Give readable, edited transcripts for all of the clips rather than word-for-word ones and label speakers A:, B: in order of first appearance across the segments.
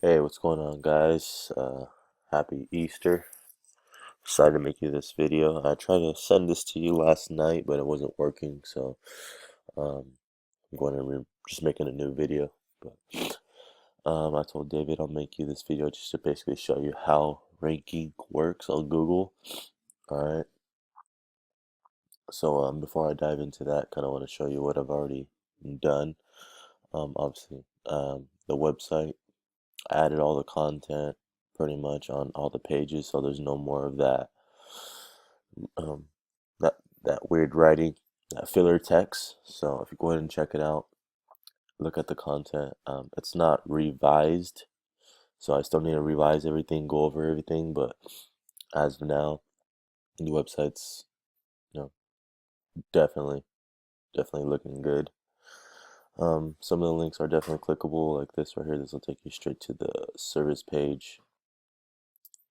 A: Hey, what's going on, guys? Happy Easter. Decided to make you this video. I tried to send this to you last night, but it wasn't working, so um, I'm going to just making a new video. But I told David I'll make you this video just to basically show you how ranking works on Google. All right. So before I dive into that, kind of want to show you what I've already done. Obviously, the website. I added all the content pretty much on all the pages, so there's no more of um, that weird writing, that filler text. So if you go ahead and check it out, look at the content. It's not revised, so I still need to revise everything, go over everything. But as of now, the website's you know definitely definitely looking good. Some of the links are definitely clickable, like this right here. This will take you straight to the service page.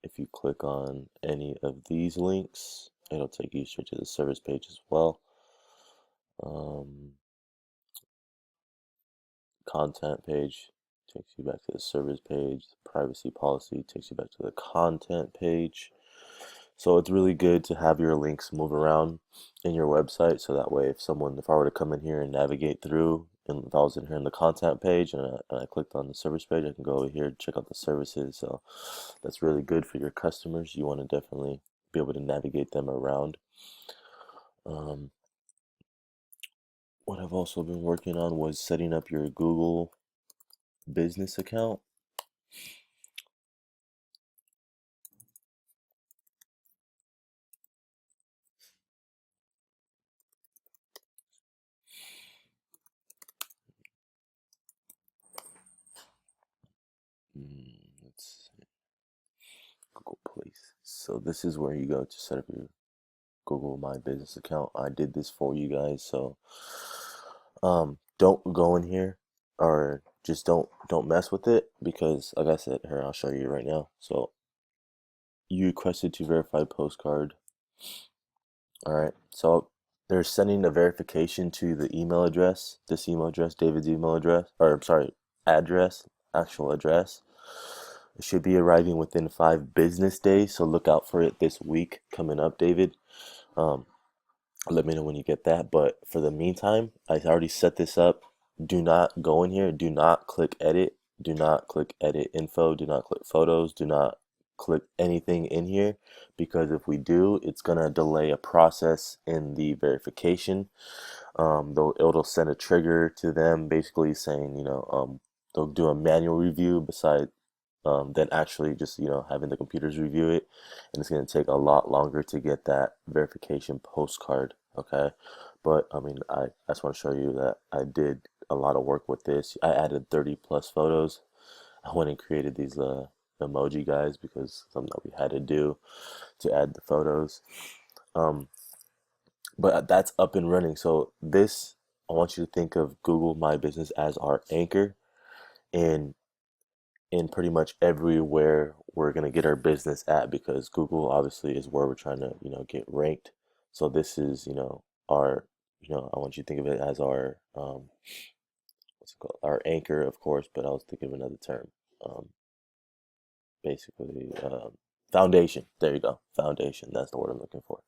A: If you click on any of these links, it'll take you straight to the service page as well. Um, Content page takes you back to the service page. The privacy policy takes you back to the content page. So it's really good to have your links move around in your website, so that way if I were to come in here and navigate through, and if I was in here in the content page and I clicked on the service page, I can go over here and check out the services. So that's really good for your customers. You want to definitely be able to navigate them around. Um, what I've also been working on was setting up your Google business account. Let's see, Google Place. So this is where you go to set up your Google My Business account. I did this for you guys, so don't go in here, or just don't mess with it, because like I said, here I'll show you right now. So you requested to verify postcard. All right, so they're sending a verification to the email address, this email address, David's email address, or I'm sorry, address, actual address. It should be arriving within 5 business days, so look out for it this week coming up, David. Um, Let me know when you get that. But for the meantime, I already set this up. Do not go in here. Do not click edit. Do not click edit info. Do not click photos. Do not click anything in here, because if we do, it's gonna delay a process in the verification. Though it'll send a trigger to them, basically saying, they'll do a manual review beside than actually just having the computers review it, and it's going to take a lot longer to get that verification postcard. Okay, but I mean, I just want to show you that I did a lot of work with this. I added 30 plus photos. I went and created these emoji guys, because something that we had to do to add the photos. um but that's up and running. So this, I want you to think of Google My Business as our anchor, and in pretty much everywhere we're going to get our business at, because Google obviously is where we're trying to, get ranked. So this is, our, I want you to think of it as our, what's it called? Our anchor, of course, but I was thinking of another term. Um, Basically, foundation. There you go. Foundation. That's the word I'm looking for.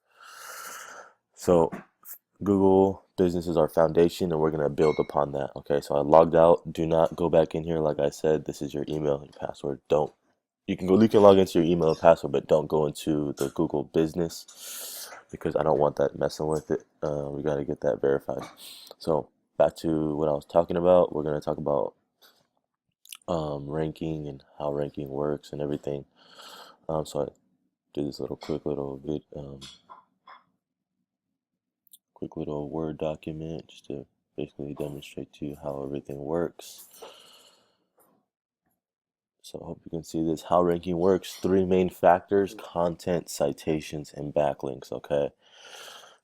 A: So Google Business is our foundation, and we're going to build upon that. Okay, so I logged out. Do not go back in here. Like I said, this is your email, your password. Don't You can log into your email and password, but don't go into the Google Business, because I don't want that messing with it. We got to get that verified. So back to what I was talking about. We're going to talk about ranking and how ranking works and everything. So I did this quick little Word document just to basically demonstrate to you how everything works. So I hope you can see this, how ranking works. Three main factors: content, citations, and backlinks. Okay.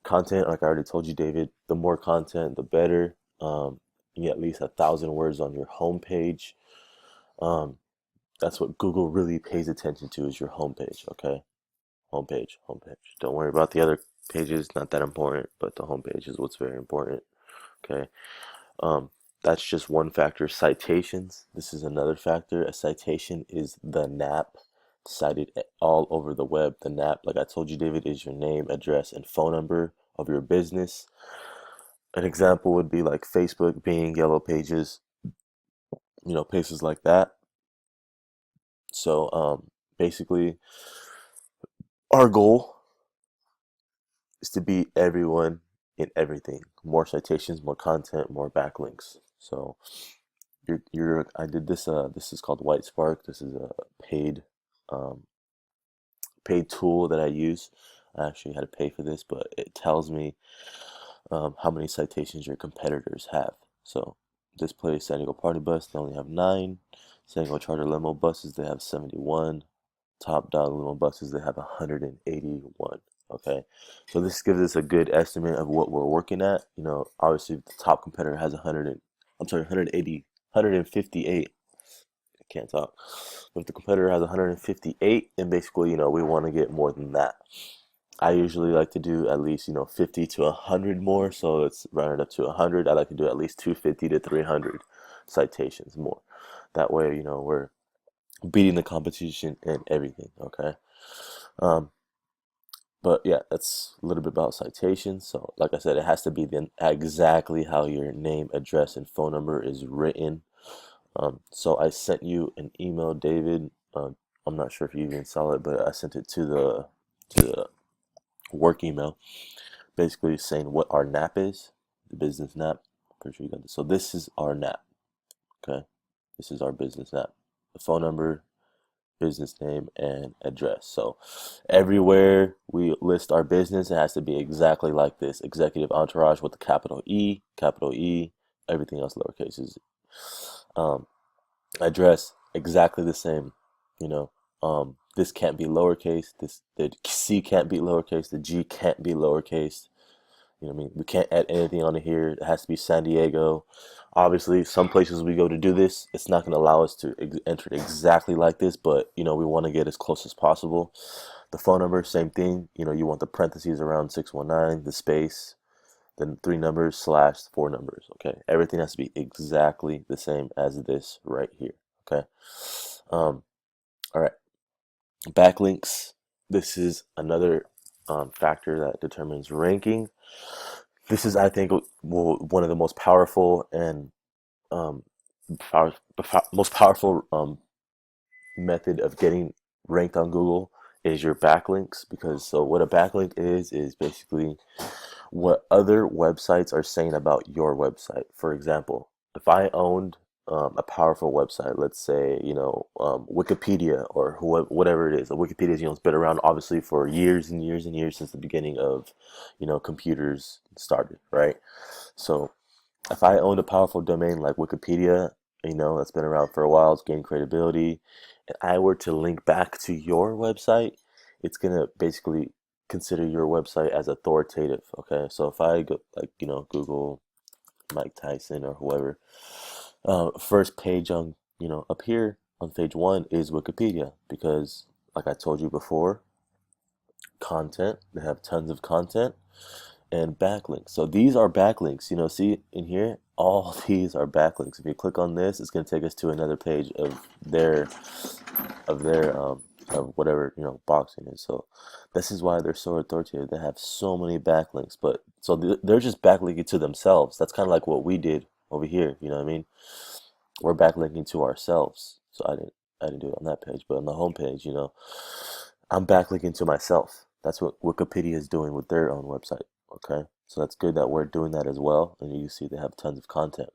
A: Content, like I already told you, David, the more content, the better. You get at least 1,000 words on your homepage. Um, that's what Google really pays attention to, is your homepage. Okay. Homepage. Don't worry about the other pages, not that important, but the homepage is what's very important. Okay. Um, That's just one factor. Citations, this is another factor. A citation is the NAP cited all over the web. The NAP, like I told you, David, is your name, address, and phone number of your business. An example would be like Facebook, Bing, Yellow Pages, places like that. So basically, our goal is to beat everyone in everything. More citations, more content, more backlinks. So I did this. This is called White Spark. This is a paid um, paid tool that I use. I actually had to pay for this, but it tells me how many citations your competitors have. So this place, San Diego Party Bus, they only have 9. San Diego Charter Limo buses, they have 71. Top Dog Limo buses, they have 181. Okay, so this gives us a good estimate of what we're working at. Obviously the top competitor has 180, 158. I can't talk. But if the competitor has 158, then basically, we want to get more than that. I usually like to do at least, 50 to 100 more. So it's rounded up to 100. I like to do at least 250 to 300 citations more. That way, we're beating the competition and everything. Okay. Um, but yeah, that's a little bit about citations. So, like I said, it has to be then exactly how your name, address, and phone number is written. So I sent you an email, David. I'm not sure if you even saw it, but I sent it to the work email, basically saying what our NAP is, the business NAP. Pretty sure you got this. So this is our NAP. Okay, this is our business NAP. The phone number, business name, and address. So everywhere we list our business, it has to be exactly like this: Executive Entourage with the capital E, everything else lowercase. Um, Address exactly the same. You know, this can't be lowercase. The C can't be lowercase. The G can't be lowercase. You know what I mean? We can't add anything on here. It has to be San Diego. Obviously, some places we go to do this, it's not going to allow us to enter it exactly like this, but we want to get as close as possible. The phone number, same thing. You want the parentheses around 619, the space, then 3 numbers slash 4 numbers. Okay, everything has to be exactly the same as this right here. Okay. Um, all right. Backlinks. This is another factor that determines ranking. This is, I think, one of the most powerful and um, most powerful method of getting ranked on Google is your backlinks. Because so what a backlink is basically what other websites are saying about your website. For example, if I owned a powerful website, let's say, Wikipedia or whatever it is. Wikipedia, has been around obviously for years and years and years since the beginning of, computers started, right? So if I owned a powerful domain like Wikipedia, that's been around for a while, it's gained credibility, and I were to link back to your website, it's gonna basically consider your website as authoritative. Okay, so if I go like Google Mike Tyson or whoever, first page on up here on page one is Wikipedia because, like I told you before, content. They have tons of content and backlinks. So these are backlinks. See in here, all these are backlinks. If you click on this, it's going to take us to another page of their of whatever boxing is. So this is why they're so authoritative. They have so many backlinks, but so they're just backlinking to themselves. That's kind of like what we did over here. You know what I mean? We're backlinking to ourselves. So I didn't do it on that page, but on the home page, I'm backlinking to myself. That's what Wikipedia is doing with their own website. Okay, so that's good that we're doing that as well. And you see they have tons of content.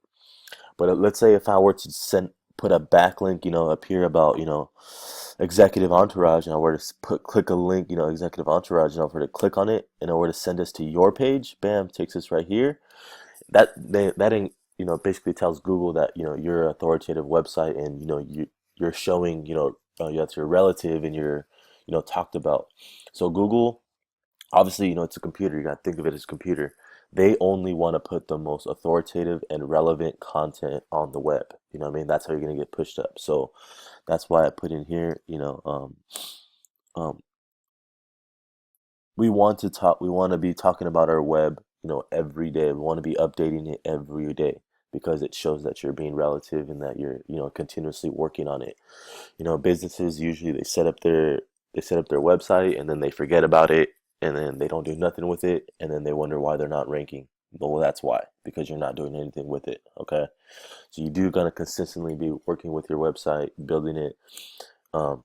A: But let's say if I were to put a backlink, up here about Executive Entourage, and I were to click a link, Executive Entourage, and I were to click on it, and I were to send us to your page, bam, takes us right here. That basically tells Google that you're an authoritative website, and you're showing that's your relative, and you're talked about. So Google, obviously, it's a computer. You got to think of it as a computer. They only want to put the most authoritative and relevant content on the web. You know what I mean? That's how you're going to get pushed up. So that's why I put in here, um, we want to be talking about our web, every day. We want to be updating it every day because it shows that you're being relative and that you're, continuously working on it. Businesses usually they set up their website and then they forget about it and then they don't do nothing with it and then they wonder why they're not ranking. Well, that's why, because you're not doing anything with it. Okay. So you do gotta consistently be working with your website, building it, um,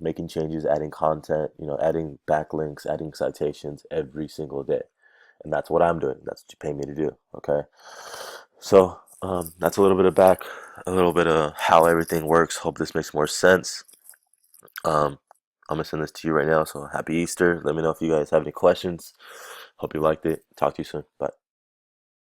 A: making changes, adding content, adding backlinks, adding citations every single day. And that's what I'm doing. That's what you pay me to do. Okay. So that's a little bit of how everything works. Hope this makes more sense. Um, I'm gonna send this to you right now. So happy Easter. Let me know if you guys have any questions. Hope you liked it. Talk to you soon. Bye.